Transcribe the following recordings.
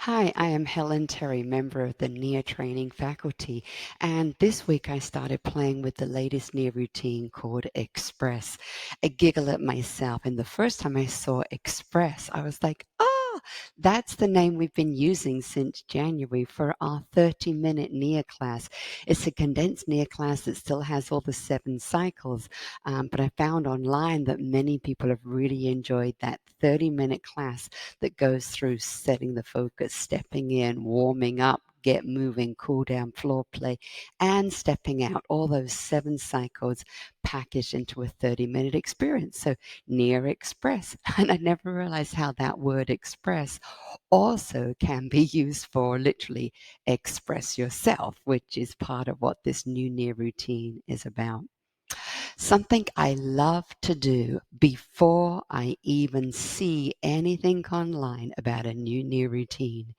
Hi, I am Helen Terry, member of the Nia training faculty, and this week I started playing with the latest Nia routine called Express. I giggle at myself, and the first time I saw Express, I was like, oh, that's the name we've been using since January for our 30-minute Nia class. It's a condensed Nia class that still has all the 7 cycles, but I found online that many people have really enjoyed that 30-minute class that goes through setting the focus, stepping in, warming up, get moving, cool down, floor play, and stepping out. All those 7 cycles packaged into a 30-minute experience. So Nia Express. And I never realized how that word express also can be used for literally express yourself, which is part of what this new Nia routine is about. Something I love to do before I even see anything online about a new routine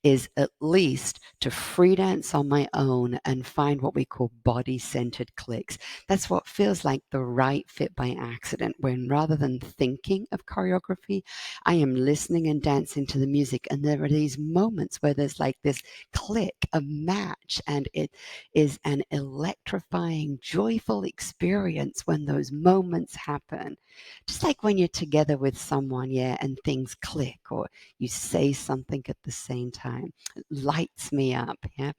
is at least to free dance on my own and find what we call body centered clicks. That's what feels like the right fit by accident, when rather than thinking of choreography, I am listening and dancing to the music. And there are these moments where there's like this click, a match, and it is an electrifying, joyful experience when those moments happen. Just like when you're together with someone, yeah, and things click, or you say something at the same time. It lights me up, yeah.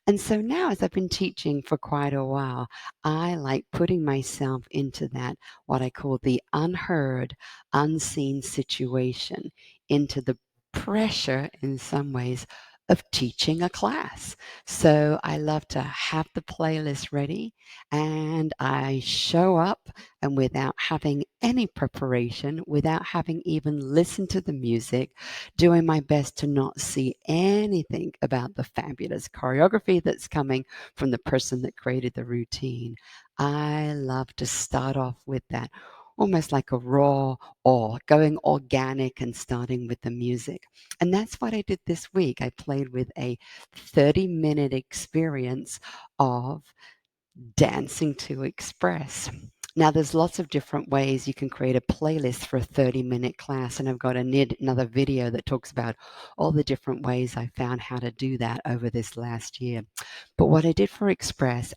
And so now, as I've been teaching for quite a while, I like putting myself into that, what I call the unheard, unseen situation, into the pressure in some ways of teaching a class. So I love to have the playlist ready, and I show up, and without having any preparation, without having even listened to the music, doing my best to not see anything about the fabulous choreography that's coming from the person that created the routine. I love to start off with that, almost like a raw or going organic and starting with the music. And that's what I did this week. I played with a 30-minute experience of Dancing to Express. Now, there's lots of different ways you can create a playlist for a 30-minute class, and I've got another video that talks about all the different ways I found how to do that over this last year. But what I did for Express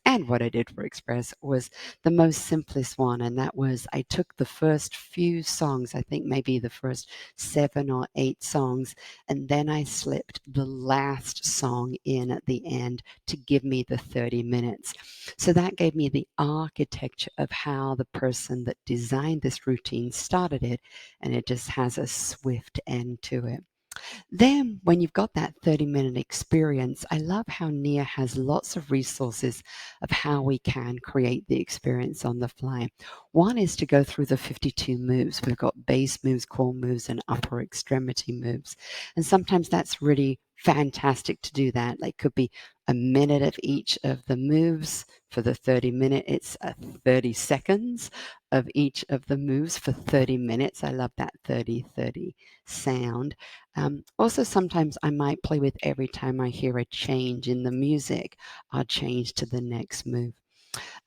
was the most simplest one, and that was I took the first few songs, I think maybe the first 7 or 8 songs, and then I slipped the last song in at the end to give me the 30 minutes. So that gave me the architecture of how the person that designed this routine started it, and it just has a swift end to it. Then, when you've got that 30-minute experience, I love how Nia has lots of resources of how we can create the experience on the fly. One is to go through the 52 moves. We've got base moves, core moves, and upper extremity moves. And sometimes that's really fantastic to do that. Like, could be a minute of each of the moves for the 30-minute. It's 30 seconds of each of the moves for 30 minutes. I love that 30-30 sound. Also, sometimes I might play with every time I hear a change in the music, I'll change to the next move.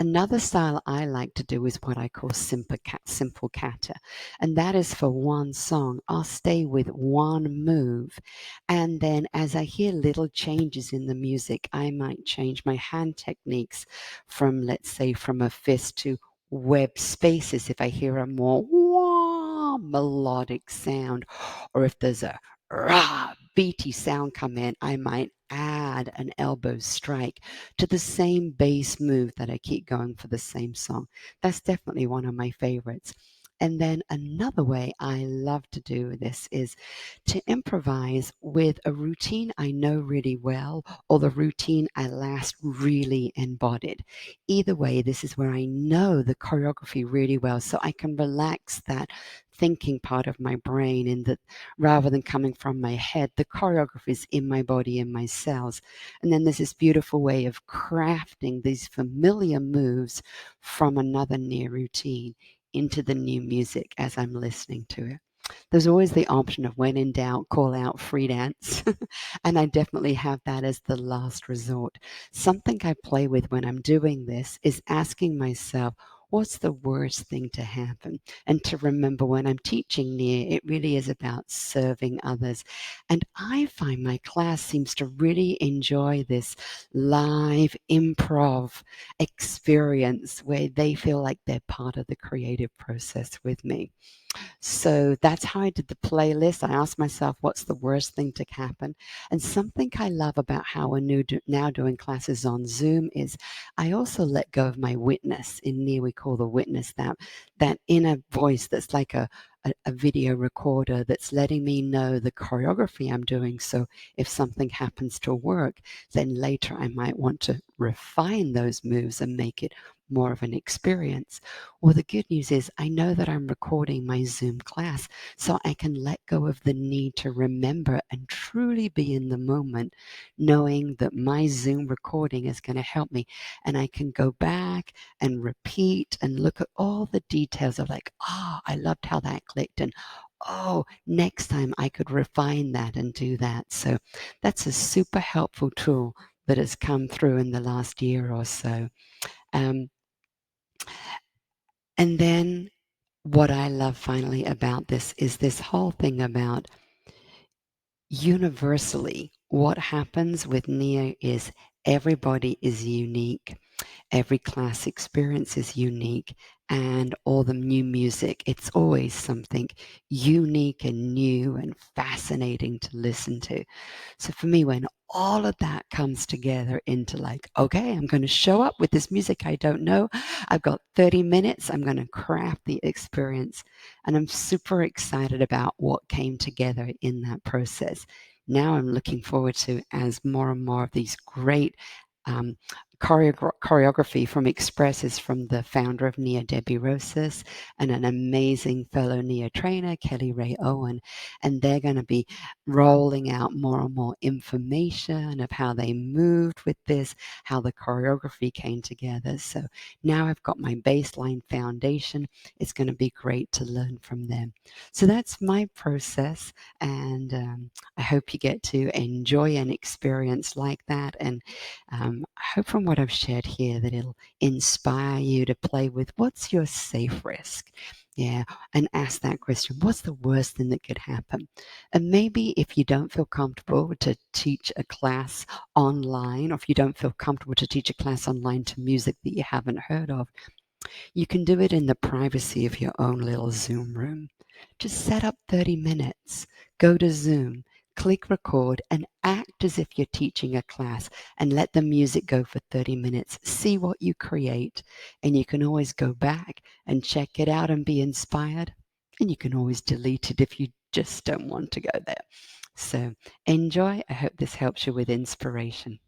Another style I like to do is what I call simple kata, and that is for one song. I'll stay with one move, and then as I hear little changes in the music, I might change my hand techniques from, let's say, from a fist to web spaces if I hear a more wah melodic sound, or if there's a rah beaty sound come in, I might add an elbow strike to the same bass move that I keep going for the same song. That's definitely one of my favorites. And then another way I love to do this is to improvise with a routine I know really well, or the routine I last really embodied. Either way, this is where I know the choreography really well, so I can relax that thinking part of my brain, in that rather than coming from my head, the choreography is in my body, in my cells. And then there's this beautiful way of crafting these familiar moves from another near routine into the new music as I'm listening to it. There's always the option of, when in doubt, call out free dance. And I definitely have that as the last resort. Something I play with when I'm doing this is asking myself, what's the worst thing to happen? And to remember when I'm teaching Nia, it really is about serving others. And I find my class seems to really enjoy this live improv experience where they feel like they're part of the creative process with me. So that's how I did the playlist. I asked myself, what's the worst thing to happen? And something I love about how we're now doing classes on Zoom is I also let go of my witness. In there, we call the witness that inner voice that's like a video recorder that's letting me know the choreography I'm doing. So if something happens to work, then later I might want to refine those moves and make it more of an experience. Well, the good news is I know that I'm recording my Zoom class, so I can let go of the need to remember and truly be in the moment, knowing that my Zoom recording is going to help me. And I can go back and repeat and look at all the details of like, oh, I loved how that clicked. And oh, next time I could refine that and do that. So that's a super helpful tool that has come through in the last year or so. Um, and then what I love finally about this is this whole thing about universally what happens with Nia is everybody is unique. Every class experience is unique, and all the new music, it's always something unique and new and fascinating to listen to. So for me, when all of that comes together into like, okay, I'm going to show up with this music I don't know. I've got 30 minutes. I'm going to craft the experience. And I'm super excited about what came together in that process. Now I'm looking forward to as more and more of these great um, choreography from Express is from the founder of Nia, Debbie Rosas, and an amazing fellow Nia trainer, Kelly Ray Owen. And they're going to be rolling out more and more information of how they moved with this, how the choreography came together. So now I've got my baseline foundation. It's going to be great to learn from them. So that's my process, and I hope you get to enjoy an experience like that. And I hope from what I've shared here that it'll inspire you to play with what's your safe risk. Yeah, and ask that question, what's the worst thing that could happen? And maybe if you don't feel comfortable to teach a class online, or if you don't feel comfortable to teach a class online to music that you haven't heard of, you can do it in the privacy of your own little Zoom room. Just set up 30 minutes, go to Zoom, click record, and act as if you're teaching a class and let the music go for 30 minutes. See what you create, and you can always go back and check it out and be inspired. And you can always delete it if you just don't want to go there. So enjoy. I hope this helps you with inspiration.